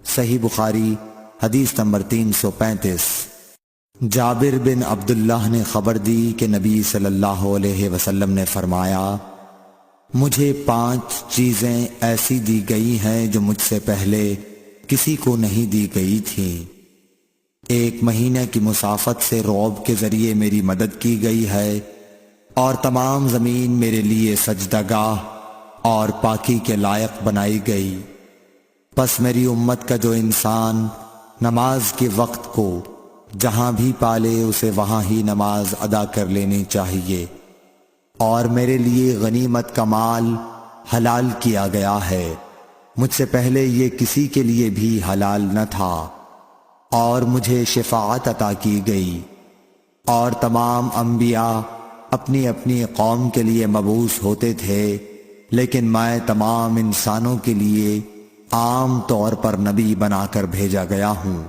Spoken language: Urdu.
صحیح بخاری حدیث نمبر 335۔ جابر بن عبداللہ نے خبر دی کہ نبی صلی اللہ علیہ وسلم نے فرمایا، مجھے 5 چیزیں ایسی دی گئی ہیں جو مجھ سے پہلے کسی کو نہیں دی گئی تھیں۔ 1 مہینے کی مسافت سے رعب کے ذریعے میری مدد کی گئی ہے، اور تمام زمین میرے لیے سجدہ گاہ اور پاکی کے لائق بنائی گئی۔ پس میری امت کا جو انسان نماز کے وقت کو جہاں بھی پالے اسے وہاں ہی نماز ادا کر لینی چاہیے، اور میرے لیے غنیمت کا مال حلال کیا گیا ہے، مجھ سے پہلے یہ کسی کے لیے بھی حلال نہ تھا، اور مجھے شفاعت عطا کی گئی، اور تمام انبیاء اپنی اپنی قوم کے لیے مبعوث ہوتے تھے، لیکن میں تمام انسانوں کے لیے عام طور پر نبی بنا کر بھیجا گیا ہوں۔